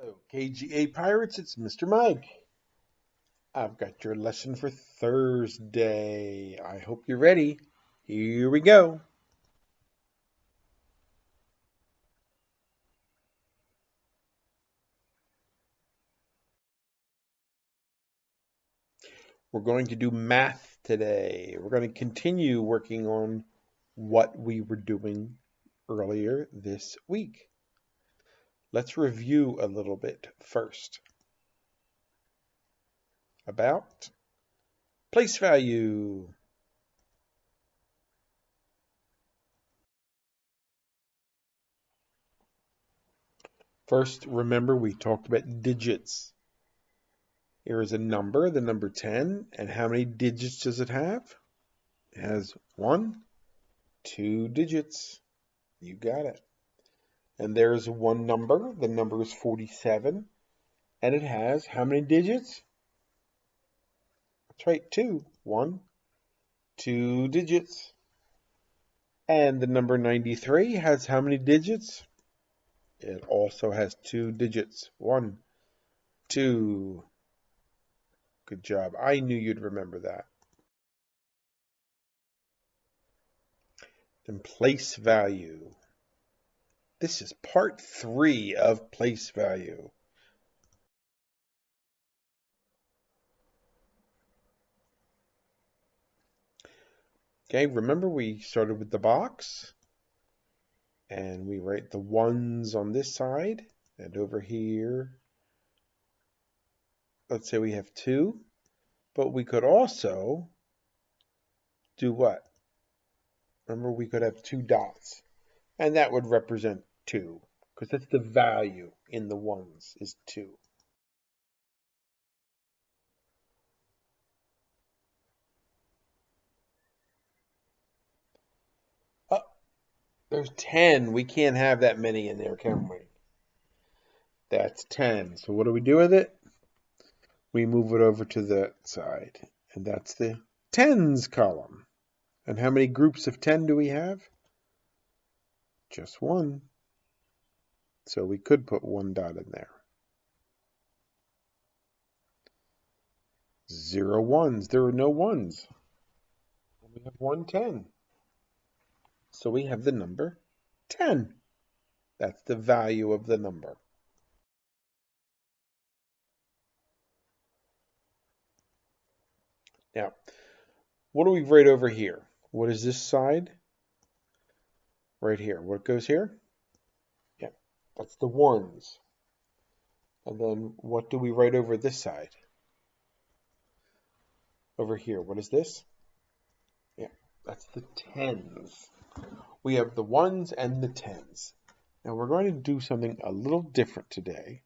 Hello, KGA Pirates, it's Mr. Mike. I've got your lesson for Thursday. I hope you're ready. Here we go. We're going to do math today. We're going to continue working on what we were doing earlier this week. Let's review a little bit first about place value. First, remember we talked about digits. Here is a number, the number 10, and how many digits does it have? It has 1, 2 digits. You got it. And there's one number, the number is 47, and it has how many digits? That's right, 2. 1, 2 digits. And the number 93 has how many digits? It also has 2 digits. 1, 2. Good job. I knew you'd remember that. Then place value. This is part 3 of place value. Okay, remember we started with the box, and we write the ones on this side, and over here, let's say we have 2, but we could also do what? Remember, we could have 2 dots, and that would represent 2, because that's the value in the ones is 2. Oh, there's 10. We can't have that many in there, can we? That's 10. So what do we do with it? We move it over to the side, and that's the tens column. And how many groups of 10 do we have? Just 1. So we could put 1 dot in there. 0 ones. There are no ones. We have 1 10. So we have the number 10. That's the value of the number. Now, what do we write over here? What is this side? Right here. What goes here? Yeah, that's the ones. And then what do we write over this side? Over here, what is this? Yeah, that's the tens. We have the ones and the tens. Now we're going to do something a little different today.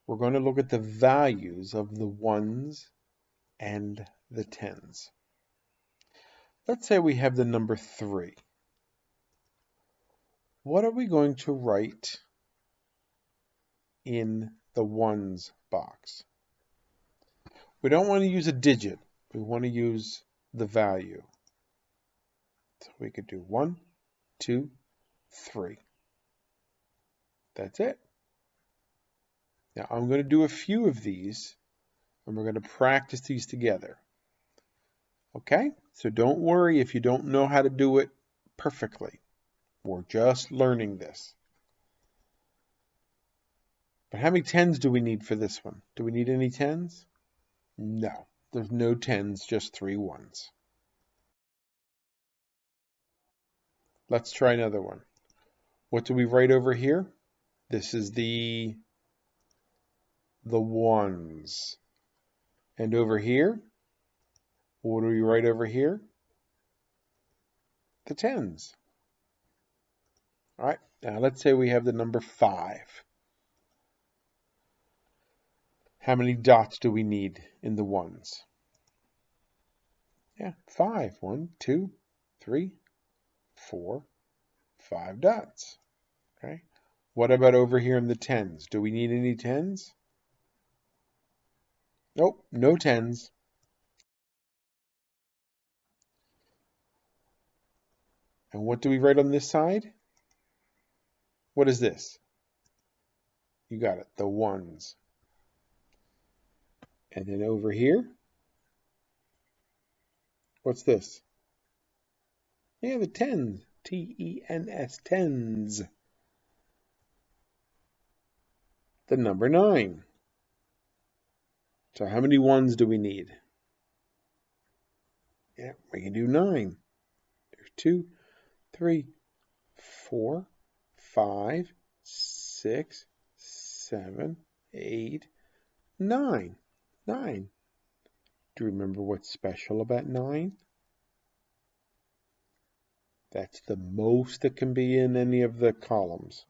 We're going to look at the values of the ones and the tens. Let's say we have the number 3. What are we going to write in the ones box? We don't want to use a digit. We want to use the value. So we could do 1, 2, 3. That's it. Now I'm going to do a few of these, and we're going to practice these together. Okay? So don't worry if you don't know how to do it perfectly. We're just learning this. But how many tens do we need for this one? Do we need any tens? No, there's no tens, just 3 ones. Let's try another one. What do we write over here? This is the ones. And over here, what do we write over here? The tens. All right, now let's say we have the number 5. How many dots do we need in the ones? Yeah, 5. 1, 2, 3, 4, 5 dots. Okay. What about over here in the tens? Do we need any tens? Nope, no tens. And what do we write on this side? What is this? You got it, the ones. And then over here, what's this? Yeah, the tens. T-E-N-S, tens. The number 9. So how many ones do we need? Yeah, we can do 9. There's 2, 3, 4, 5, 6, 7, 8, 9. 9. Do you remember what's special about 9? That's the most that can be in any of the columns.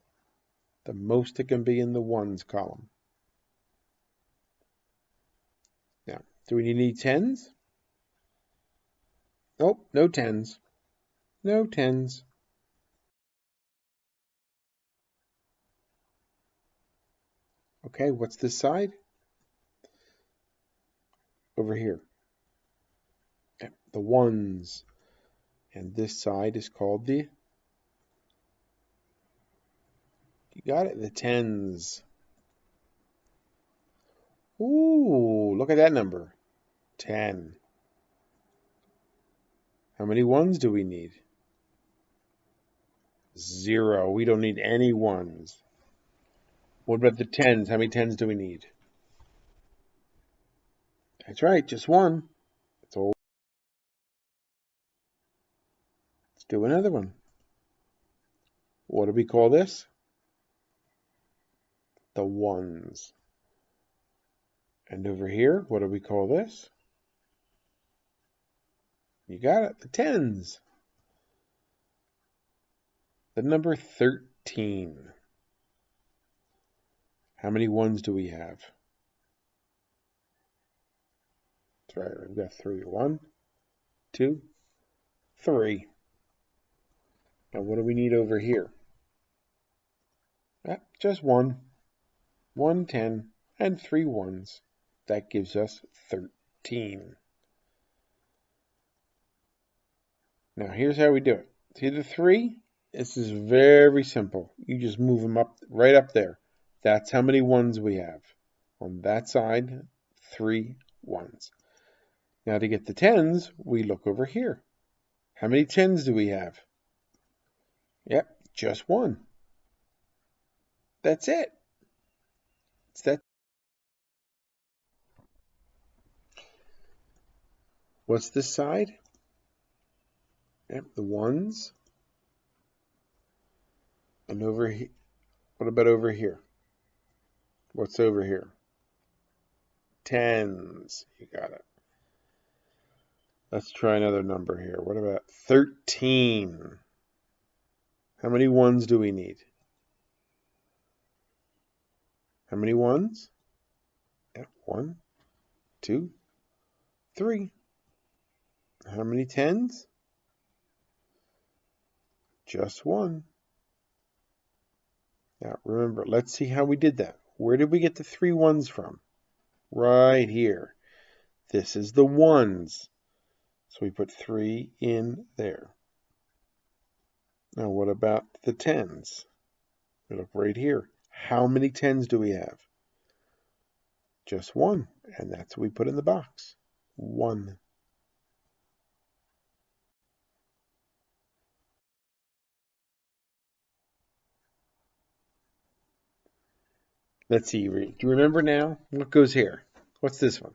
The most that can be in the ones column. Now, do we need any tens? Nope, no tens. No tens. Okay, what's this side? Over here. Okay, the ones. And this side is called the, you got it, the tens. Ooh, look at that number. 10. How many ones do we need? 0. We don't need any ones. What about the tens? How many tens do we need? That's right, just 1. That's all. Let's do another one. What do we call this? The ones. And over here, what do we call this? You got it, the tens. The number 13. How many ones do we have? That's right, we've got 3. 1, 2, 3. Now what do we need over here? Just 1. 1 10 and 3 ones. That gives us 13. Now here's how we do it. See the 3? This is very simple. You just move them up, right up there. That's how many ones we have. On that side, 3 ones. Now to get the tens, we look over here. How many tens do we have? Yep, just 1. That's it. It's that. What's this side? Yep, the ones. And over here, what about over here? What's over here? Tens. You got it. Let's try another number here. What about 13? How many ones do we need? How many ones? Yeah, 1, 2, 3. How many tens? Just 1. Now remember, let's see how we did that. Where did we get the 3 ones from? Right here. This is the ones. So we put 3 in there. Now what about the tens? We look right here. How many tens do we have? Just 1. And that's what we put in the box. 1. Let's see. Do you remember now? What goes here? What's this one?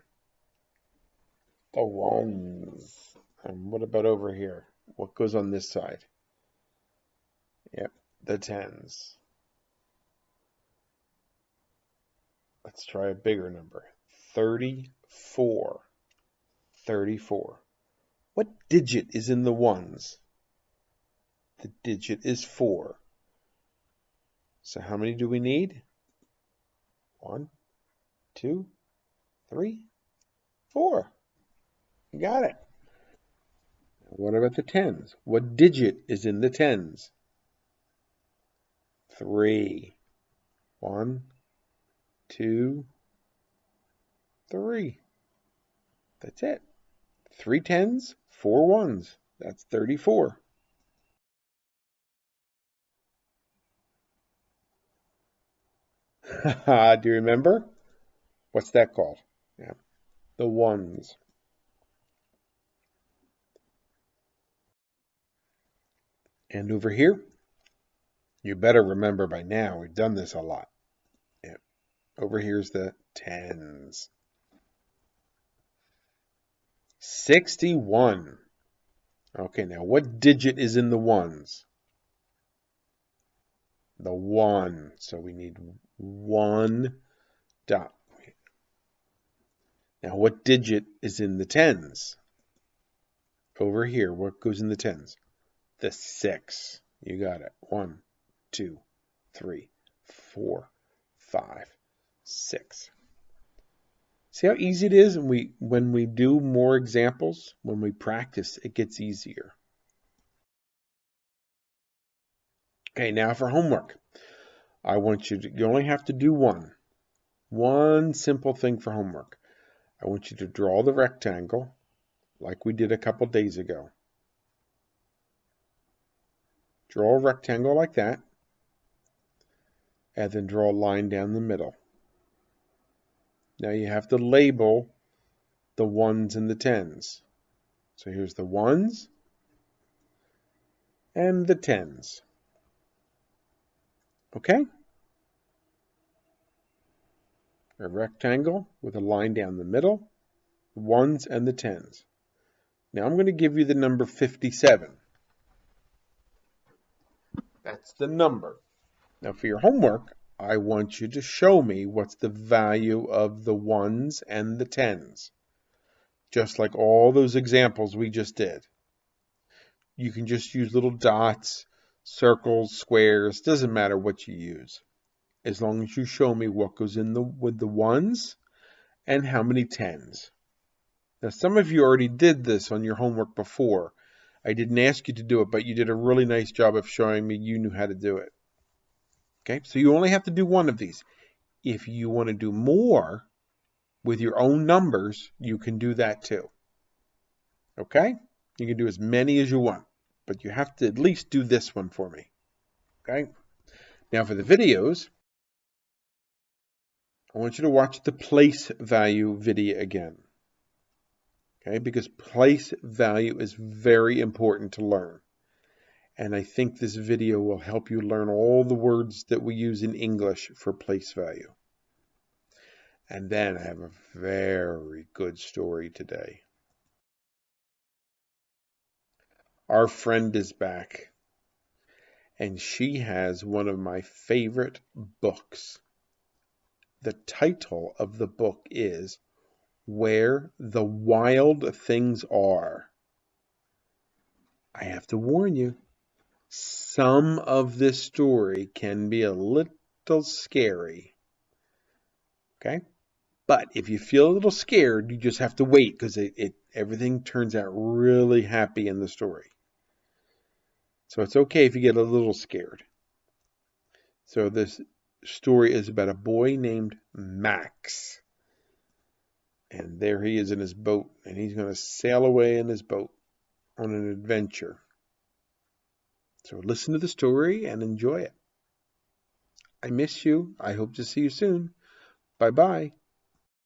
The ones. And what about over here? What goes on this side? Yep, the tens. Let's try a bigger number. 34. 34. What digit is in the ones? The digit is 4. So how many do we need? 1, 2, 3, 4. You got it. What about the tens? What digit is in the tens? 3. 1, 2, 3. That's it. 3 tens, 4 ones. That's 34. Do you remember? What's that called? Yeah, the ones. And over here, you better remember by now, we've done this a lot. Yeah. Over here's the tens. 61. Okay, now what digit is in the ones? The 1. So we need 1 dot. Now what digit is in the tens? Over here, what goes in the tens? The 6. You got it. 1, 2, 3, 4, 5, 6. See how easy it is when we do more examples, when we practice, it gets easier. Okay, now for homework. You only have to do one simple thing for homework. I want you to draw the rectangle like we did a couple days ago. Draw a rectangle like that, and then draw a line down the middle. Now you have to label the ones and the tens. So here's the ones and the tens. Okay? A rectangle with a line down the middle, the ones and the tens. Now I'm going to give you the number 57. That's the number. Now for your homework, I want you to show me what's the value of the ones and the tens. Just like all those examples we just did. You can just use little dots, circles, squares, doesn't matter what you use. As long as you show me what goes in with the ones and how many tens. Now some of you already did this on your homework before. I didn't ask you to do it, but you did a really nice job of showing me you knew how to do it. Okay, so you only have to do one of these. If you want to do more with your own numbers, you can do that too. Okay? You can do as many as you want, but you have to at least do this one for me. Okay? Now for the videos, I want you to watch the place value video again. Okay? Because place value is very important to learn. And I think this video will help you learn all the words that we use in English for place value. And then I have a very good story today. Our friend is back, and she has one of my favorite books. The title of the book is Where the Wild Things Are. I have to warn you, some of this story can be a little scary. Okay? But if you feel a little scared, you just have to wait because everything turns out really happy in the story. So it's okay if you get a little scared. So this story is about a boy named Max. And there he is in his boat, and he's going to sail away in his boat on an adventure. So listen to the story and enjoy it. I miss you. I hope to see you soon. Bye-bye.